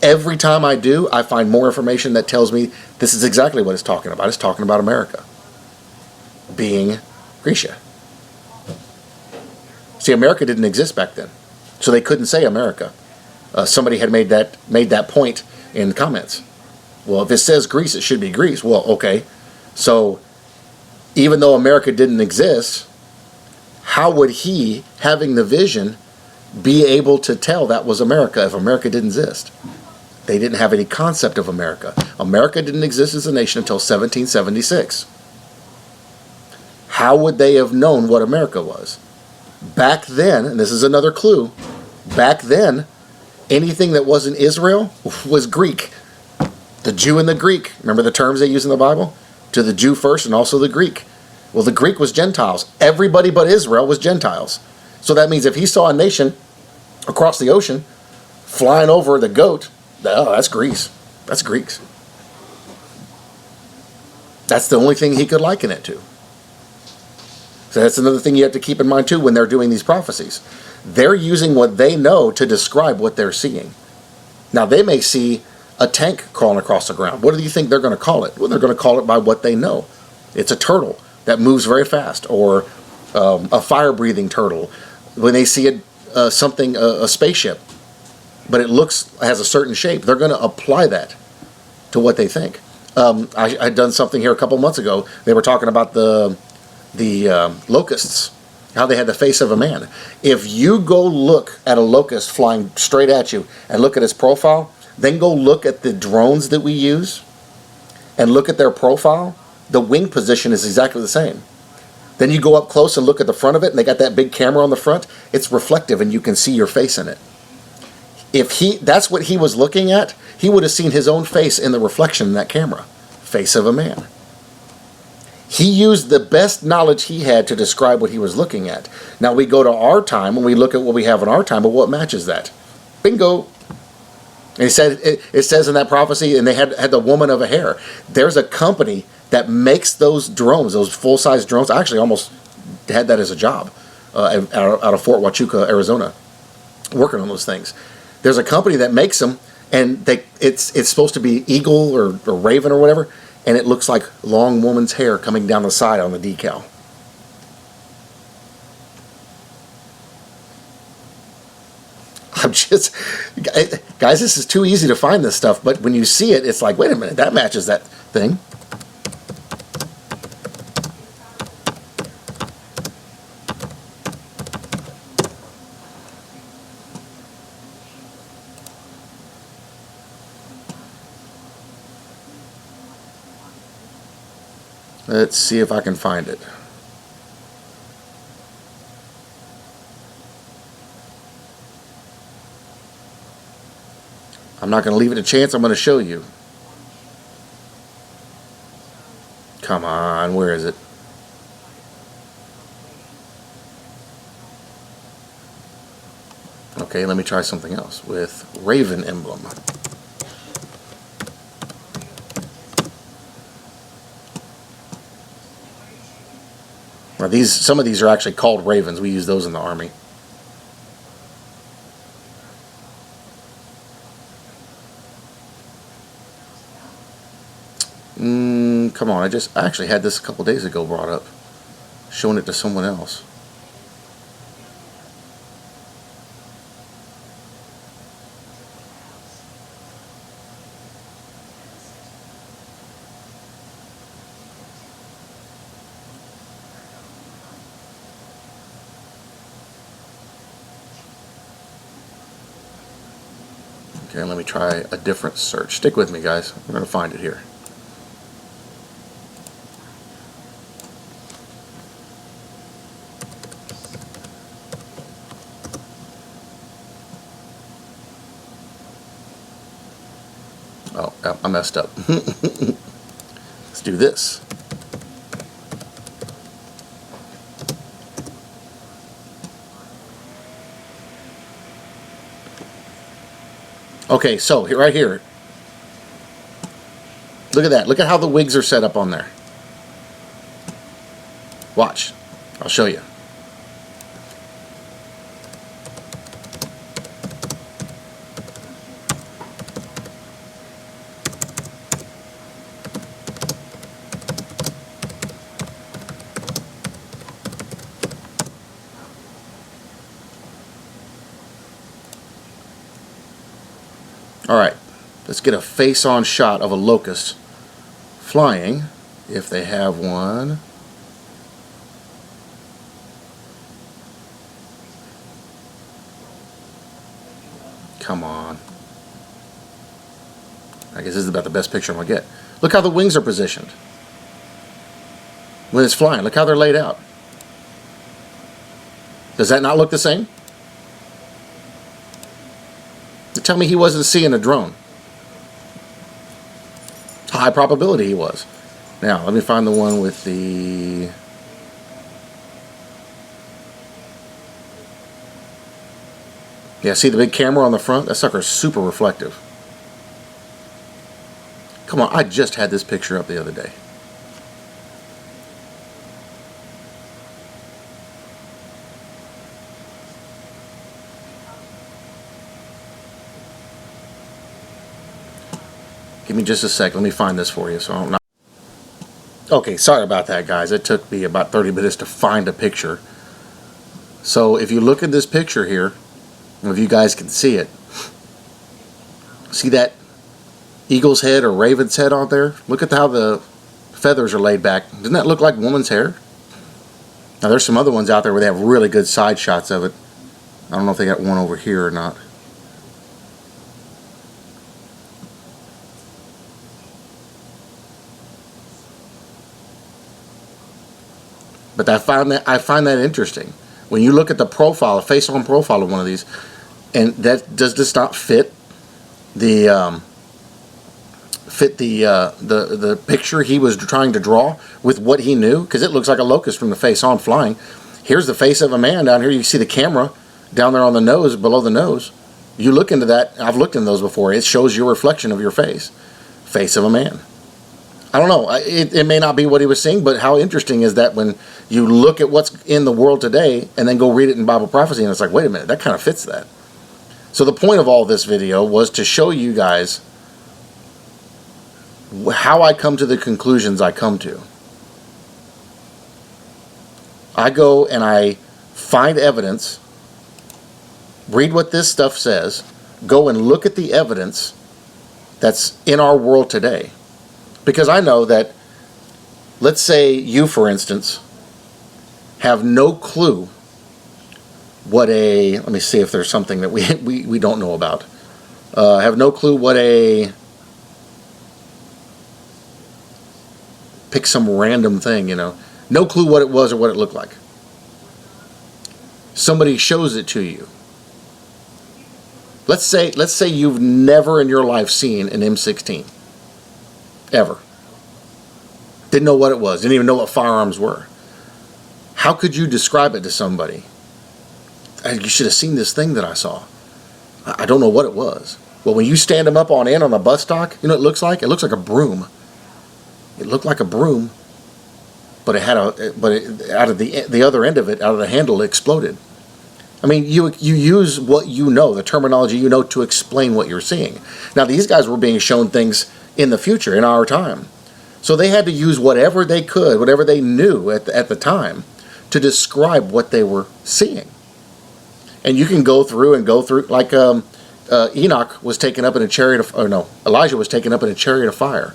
Every time I do, I find more information that tells me this is exactly what it's talking about. It's talking about America being Grecia. See, America didn't exist back then, so they couldn't say America. Somebody had made that point in the comments. Well, if it says Greece, it should be Greece. Well, okay. So even though America didn't exist, how would he, having the vision, be able to tell that was America if America didn't exist? They didn't have any concept of America. America didn't exist as a nation until 1776. How would they have known what America was? Back then, and this is another clue, back then, anything that wasn't Israel was Greek. The Jew and the Greek. Remember the terms they use in the Bible? To the Jew first and also the Greek. Well, the Greek was Gentiles. Everybody but Israel was Gentiles. So that means if he saw a nation across the ocean flying over the goat, oh, that's Greece. That's Greeks. That's the only thing he could liken it to. So that's another thing you have to keep in mind too when they're doing these prophecies. They're using what they know to describe what they're seeing. Now they may see a tank crawling across the ground. What do you think they're going to call it? Well, they're going to call it by what they know. It's a turtle that moves very fast, or a fire-breathing turtle. When they see a spaceship, but it has a certain shape, they're going to apply that to what they think. I had done something here a couple months ago. They were talking about the locusts, how they had the face of a man. If you go look at a locust flying straight at you and look at its profile, then go look at the drones that we use and look at their profile, the wing position is exactly the same. Then you go up close and look at the front of it, and they got that big camera on the front. It's reflective, and you can see your face in it. If that's what he was looking at, he would have seen his own face in the reflection in that camera. Face of a man. He used the best knowledge he had to describe what he was looking at. Now we go to our time, and we look at what we have in our time, but what matches that? Bingo! And it says in that prophecy, and they had the woman of a hair. There's a company that makes those drones, those full-size drones. I actually almost had that as a job out of Fort Huachuca, Arizona, working on those things. There's a company that makes them, and it's supposed to be eagle or raven or whatever, and it looks like long woman's hair coming down the side on the decal. Guys, this is too easy to find this stuff, but when you see it, it's like, wait a minute, that matches that thing. Let's see if I can find it. I'm not going to leave it a chance. I'm going to show you. Come on, where is it? Okay, let me try something else with raven emblem. Now some of these are actually called ravens. We use those in the Army. Come on, I actually had this a couple days ago brought up, showing it to someone else. Okay, let me try a different search. Stick with me, guys. We're going to find it here. Oh, I messed up. Let's do this. Okay, so right here. Look at that. Look at how the wigs are set up on there. Watch. I'll show you. Alright, let's get a face-on shot of a locust flying, if they have one. Come on. I guess this is about the best picture I'm going to get. Look how the wings are positioned when it's flying. Look how they're laid out. Does that not look the same? Tell me he wasn't seeing a drone. High probability he was. Now, let me find the one with the... Yeah, see the big camera on the front? That sucker's super reflective. Come on, I just had this picture up the other day. Give me just a sec. Let me find this for you. So I'm not... Okay, sorry about that, guys. It took me about 30 minutes to find a picture. So if you look at this picture here, if you guys can see it, see that eagle's head or raven's head on there? Look at how the feathers are laid back. Doesn't that look like woman's hair? Now there's some other ones out there where they have really good side shots of it. I don't know if they got one over here or not. But I find that interesting. When you look at the profile, a face-on profile of one of these, and that does this not fit the picture he was trying to draw with what he knew? Because it looks like a locust from the face-on flying. Here's the face of a man down here. You see the camera down there on the nose, below the nose. You look into that. I've looked in those before. It shows your reflection of your face. Face of a man. I don't know. It may not be what he was seeing, but how interesting is that when you look at what's in the world today and then go read it in Bible prophecy and it's like, wait a minute, that kind of fits that. So the point of all this video was to show you guys how I come to the conclusions I come to. I go and I find evidence, read what this stuff says, go and look at the evidence that's in our world today. Because I know that, let's say you, for instance, have no clue what a, let me see if there's something that we don't know about. Have no clue what a, pick some random thing, you know. No clue what it was or what it looked like. Somebody shows it to you. Let's say you've never in your life seen an M16. Ever. Didn't know what it was. Didn't even know what firearms were. How could you describe it to somebody? You should have seen this thing that I saw. I don't know what it was. Well, when you stand them up on end on a bus dock, you know what it looks like? It looks like a broom. It looked like a broom, but it had out of the other end of it, out of the handle, it exploded. I mean, you use what you know, the terminology you know, to explain what you're seeing. Now, these guys were being shown things in the future, in our time. So they had to use whatever they could, whatever they knew at the time, to describe what they were seeing. And you can go through, like Enoch was taken up in a chariot of, or no, Elijah was taken up in a chariot of fire.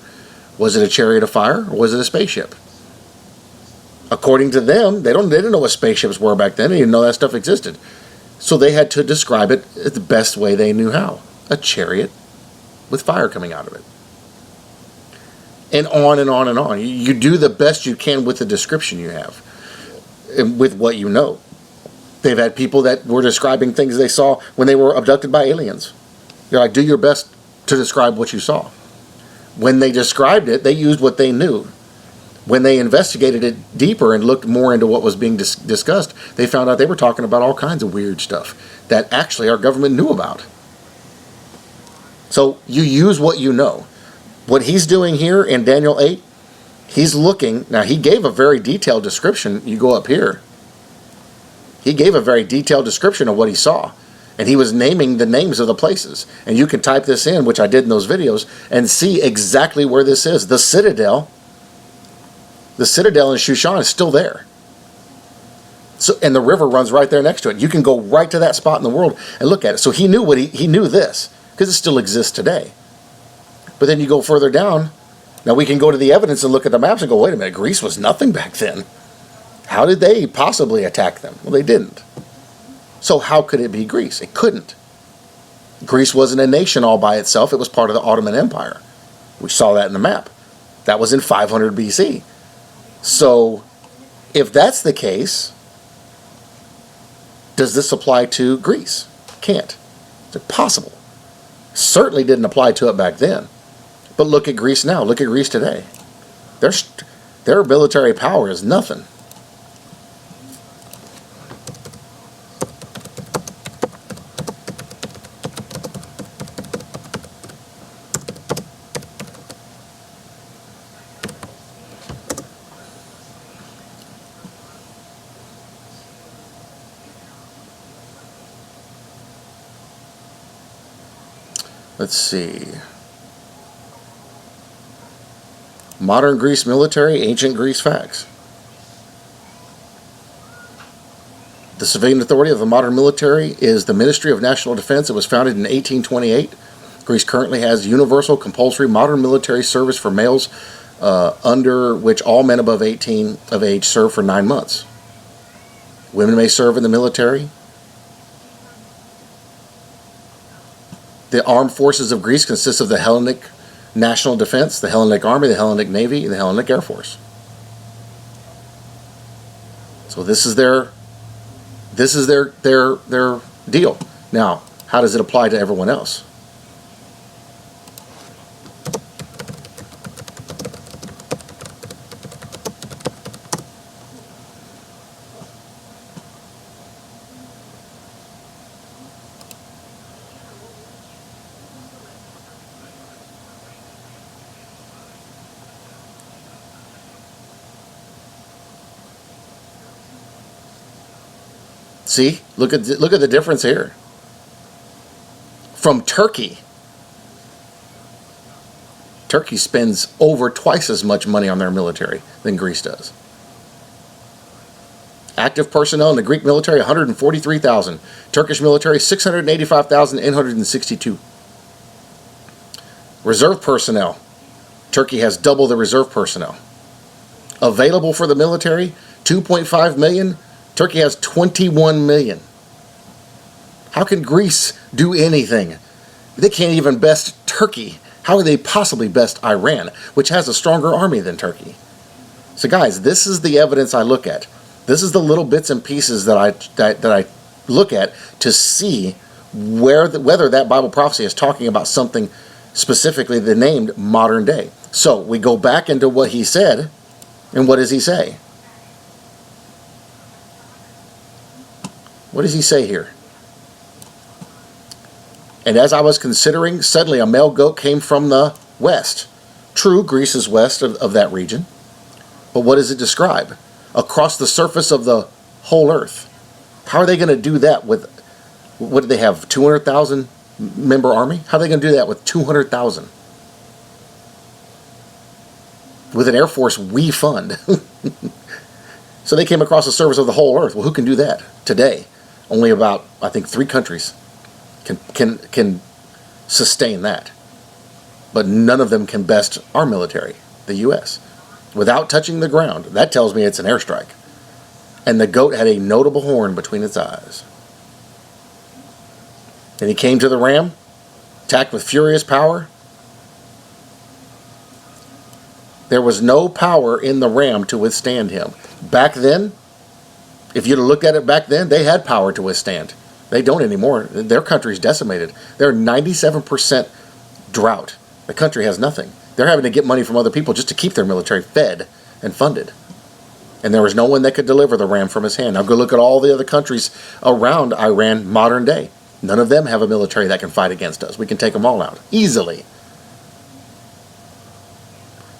Was it a chariot of fire, or was it a spaceship? According to them, they didn't know what spaceships were back then. They didn't know that stuff existed. So they had to describe it the best way they knew how. A chariot with fire coming out of it. And on and on and on. You do the best you can with the description you have, and with what you know. They've had people that were describing things they saw when they were abducted by aliens. You're like, do your best to describe what you saw. When they described it, they used what they knew. When they investigated it deeper and looked more into what was being discussed, they found out they were talking about all kinds of weird stuff that actually our government knew about. So you use what you know. What he's doing here in Daniel 8, he's looking, now he gave a very detailed description. You go up here. He gave a very detailed description of what he saw. And he was naming the names of the places. And you can type this in, which I did in those videos, and see exactly where this is. The citadel in Shushan is still there. So, and the river runs right there next to it. You can go right to that spot in the world and look at it. So he knew he knew this. because it still exists today. But then you go further down. Now we can go to the evidence and look at the maps and go, wait a minute, Greece was nothing back then. How did they possibly attack them? Well, they didn't. So how could it be Greece? It couldn't. Greece wasn't a nation all by itself. It was part of the Ottoman Empire. We saw that in the map. That was in 500 BC. So if that's the case, does this apply to Greece? Can't. It's impossible. Certainly didn't apply to it back then. But look at Greece now. Look at Greece today. Their military power is nothing. Let's see. Modern Greece military, ancient Greece facts. The civilian authority of the modern military is the Ministry of National Defense. It was founded in 1828. Greece currently has universal, compulsory, modern military service for males, under which all men above 18 of age serve for 9 months. Women may serve in the military. The armed forces of Greece consist of the Hellenic National Defense, the Hellenic Army, the Hellenic Navy, and the Hellenic Air Force. So this is their deal. Now, how does it apply to everyone else? See, look at the difference here. From Turkey. Turkey spends over twice as much money on their military than Greece does. Active personnel in the Greek military, 143,000. Turkish military, 685,862. Reserve personnel. Turkey has double the reserve personnel. Available for the military, 2.5 million. Turkey has 21 million. How can Greece do anything? They can't even best Turkey. How would they possibly best Iran, which has a stronger army than Turkey? So guys, this is the evidence I look at. This is the little bits and pieces that I look at to see whether that Bible prophecy is talking about something specifically named modern day. So we go back into what he said, and what does he say? What does he say here? And as I was considering, suddenly a male goat came from the west. True, Greece is west of that region. But what does it describe? Across the surface of the whole earth. How are they going to do that with, what do they have, 200,000 member army? How are they going to do that with 200,000? With an Air Force we fund. So they came across the surface of the whole earth. Well, who can do that today? Only about, I think, 3 countries can sustain that. But none of them can best our military, the U.S., without touching the ground. That tells me it's an airstrike. And the goat had a notable horn between its eyes. And he came to the ram, attacked with furious power. There was no power in the ram to withstand him. Back then, if you'd have looked at it back then, they had power to withstand. They don't anymore. Their country's decimated. They're 97% drought. The country has nothing. They're having to get money from other people just to keep their military fed and funded. And there was no one that could deliver the ram from his hand. Now go look at all the other countries around Iran modern day. None of them have a military that can fight against us. We can take them all out easily.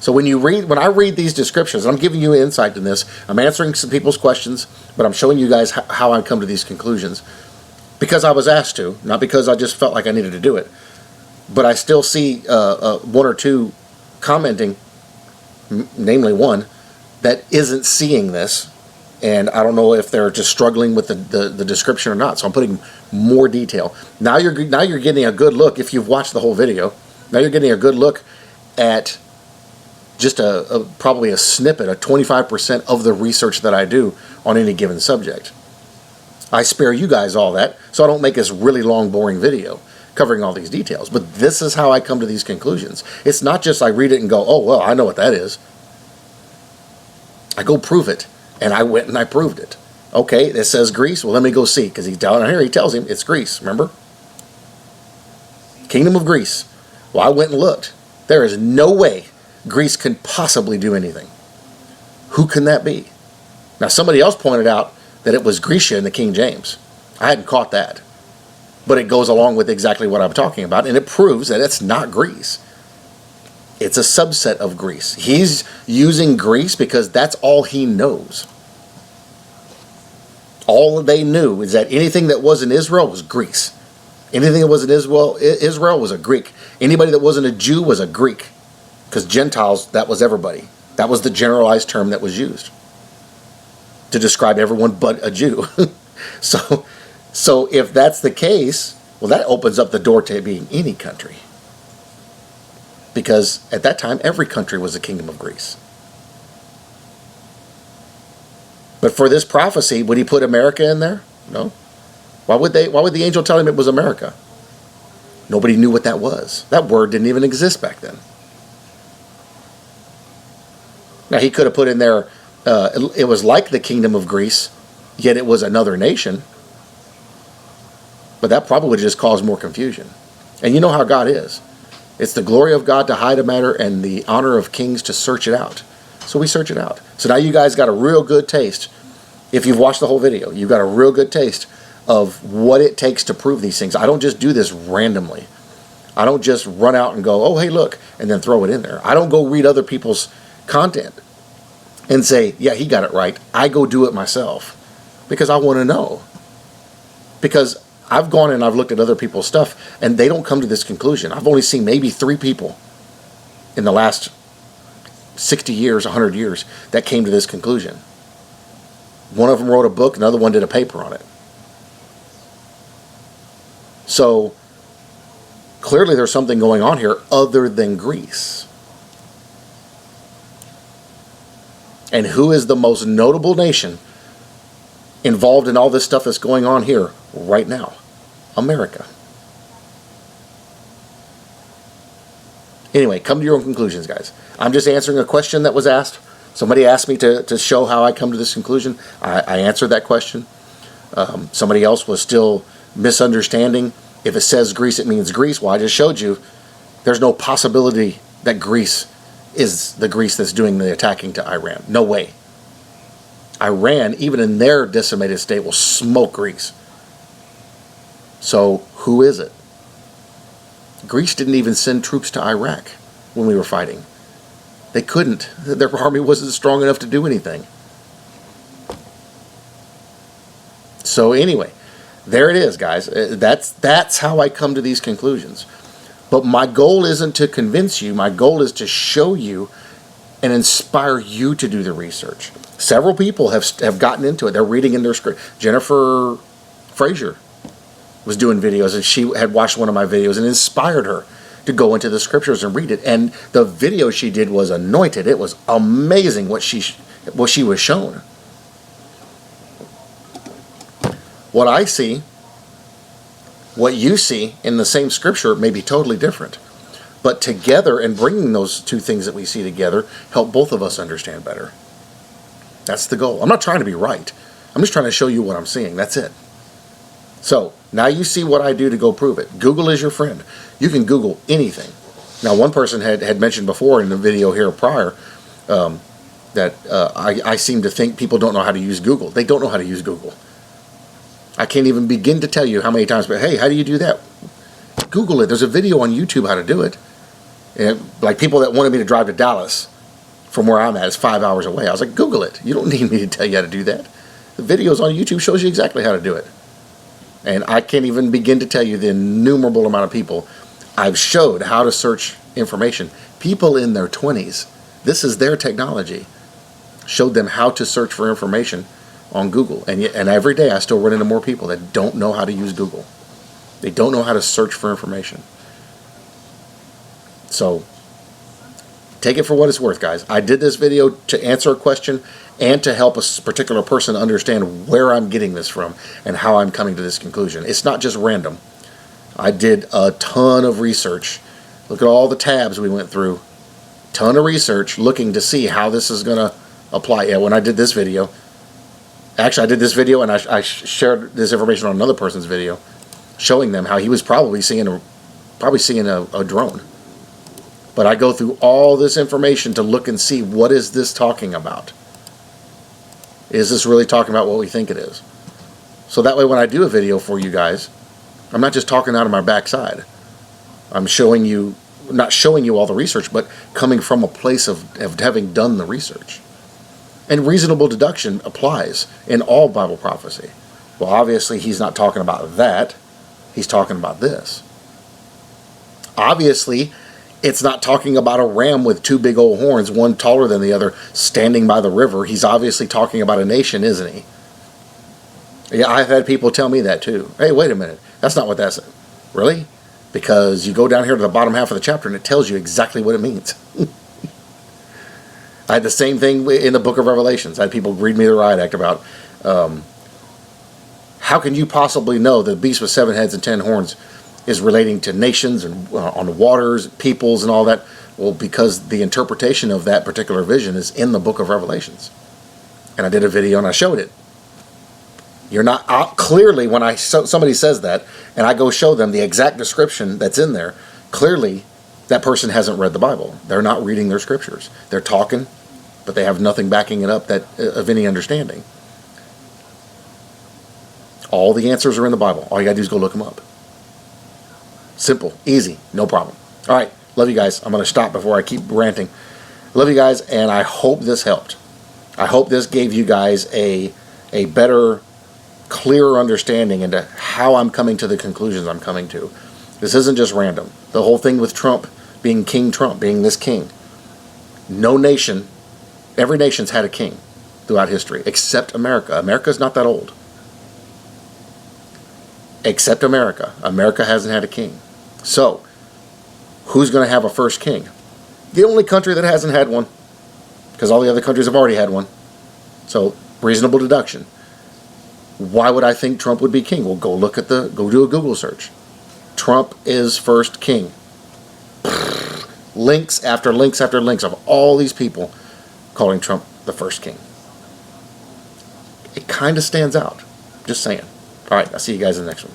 So when I read these descriptions, and I'm giving you insight in this, I'm answering some people's questions, but I'm showing you guys how I come to these conclusions. Because I was asked to, not because I just felt like I needed to do it. But I still see 1 or 2 commenting, namely one, that isn't seeing this. And I don't know if they're just struggling with the description or not. So I'm putting more detail. Now you're getting a good look, if you've watched the whole video. Now you're getting a good look at just probably a snippet, a 25% of the research that I do on any given subject. I spare you guys all that, so I don't make this really long, boring video covering all these details. But this is how I come to these conclusions. It's not just I read it and go, oh, well, I know what that is. I go prove it. And I went and I proved it. Okay, it says Greece. Well, let me go see. Because he's down here, he tells him it's Greece. Remember? Kingdom of Greece. Well, I went and looked. There is no way Greece can possibly do anything. Who can that be? Now, somebody else pointed out that it was Grecia in the King James. I hadn't caught that. But it goes along with exactly what I'm talking about. And it proves that it's not Greece. It's a subset of Greece. He's using Greece because that's all he knows. All they knew is that anything that was in Israel was Greece. Anything that was in Israel was a Greek. Anybody that wasn't a Jew was a Greek. Because Gentiles, that was everybody. That was the generalized term that was used to describe everyone but a Jew. So if that's the case, well, that opens up the door to it being any country. Because at that time, every country was a kingdom of Greece. But for this prophecy, would he put America in there? No. Why would the angel tell him it was America? Nobody knew what that was. That word didn't even exist back then. Now, he could have put in there, it was like the kingdom of Greece, yet it was another nation. But that probably would just cause more confusion. And you know how God is. It's the glory of God to hide a matter and the honor of kings to search it out. So we search it out. So now you guys got a real good taste. If you've watched the whole video, you've got a real good taste of what it takes to prove these things. I don't just do this randomly. I don't just run out and go, oh, hey, look, and then throw it in there. I don't go read other people's content and say, yeah, he got it right. I go do it myself because I want to know. Because I've gone and I've looked at other people's stuff, and they don't come to this conclusion. I've only seen maybe 3 people in the last 60 years, 100 years, that came to this conclusion. One of them wrote a book, another one did a paper on it. So, clearly there's something going on here other than Greece. And who is the most notable nation involved in all this stuff that's going on here right now? America. Anyway, come to your own conclusions, guys. I'm just answering a question that was asked. Somebody asked me to show how I come to this conclusion. I answered that question. Somebody else was still misunderstanding. If it says Greece, it means Greece. Well, I just showed you there's no possibility that Greece is the Greece that's doing the attacking to Iran. No way. Iran, even in their decimated state, will smoke Greece. So, who is it? Greece didn't even send troops to Iraq when we were fighting. They couldn't. Their army wasn't strong enough to do anything. So anyway, there it is, guys. That's how I come to these conclusions. But my goal isn't to convince you. My goal is to show you and inspire you to do the research. Several people have gotten into it. They're reading in their script. Jennifer Frazier was doing videos, and she had watched one of my videos and inspired her to go into the scriptures and read it. And the video she did was anointed. It was amazing what she was shown. What I see, what you see in the same scripture may be totally different. But together, and bringing those two things that we see together, help both of us understand better. That's the goal. I'm not trying to be right. I'm just trying to show you what I'm seeing. That's it. So, now you see what I do to go prove it. Google is your friend. You can Google anything. Now, one person had mentioned before in the video here prior that I seem to think people don't know how to use Google. They don't know how to use Google. I can't even begin to tell you how many times, but hey, how do you do that? Google it. There's a video on YouTube how to do it. And like people that wanted me to drive to Dallas from where I'm at, it's 5 hours away. I was like, Google it. You don't need me to tell you how to do that. The videos on YouTube shows you exactly how to do it. And I can't even begin to tell you the innumerable amount of people I've showed how to search information. People in their 20s, this is their technology. Showed them how to search for information on Google. And every day I still run into more people that don't know how to use Google. They don't know how to search for information. So take it for what it's worth, guys. I did this video to answer a question and to help a particular person understand where I'm getting this from and how I'm coming to this conclusion. It's not just random. I did a ton of research. Look at all the tabs we went through. Ton of research looking to see how this is going to apply. Yeah, when I did this video, actually I did this video and I shared this information on another person's video, showing them how he was probably seeing a drone. But I go through all this information to look and see, what is this talking about? Is this really talking about what we think it is? So that way when I do a video for you guys, I'm not just talking out of my backside. I'm showing you, not showing you all the research, but coming from a place of having done the research. And reasonable deduction applies in all Bible prophecy. Well, obviously he's not talking about that. He's talking about this. Obviously, it's not talking about a ram with two big old horns, one taller than the other, standing by the river. He's obviously talking about a nation, isn't he? Yeah, I've had people tell me that too. Hey, wait a minute. That's not what that said. Really? Because you go down here to the bottom half of the chapter and it tells you exactly what it means. I had the same thing in the book of Revelations. I had people read me the riot act about how can you possibly know that the beast with 7 heads and 10 horns is relating to nations and on the waters, peoples and all that? Well, because the interpretation of that particular vision is in the book of Revelations. And I did a video and I showed it. You're not clearly, when somebody says that and I go show them the exact description that's in there, clearly that person hasn't read the Bible. They're not reading their scriptures. They're talking, but they have nothing backing it up of any understanding. All the answers are in the Bible. All you got to do is go look them up. Simple, easy, no problem. All right, love you guys. I'm going to stop before I keep ranting. Love you guys, and I hope this helped. I hope this gave you guys a better, clearer understanding into how I'm coming to the conclusions I'm coming to. This isn't just random. The whole thing with Trump being King Trump, being this king. No nation, every nation's had a king throughout history, except America. America's not that old. Except America. America hasn't had a king. So, who's going to have a first king? The only country that hasn't had one, because all the other countries have already had one. So, reasonable deduction. Why would I think Trump would be king? Well, go do a Google search. Trump is first king. Links after links after links of all these people calling Trump the first king. It kind of stands out. Just saying. All right, I'll see you guys in the next one.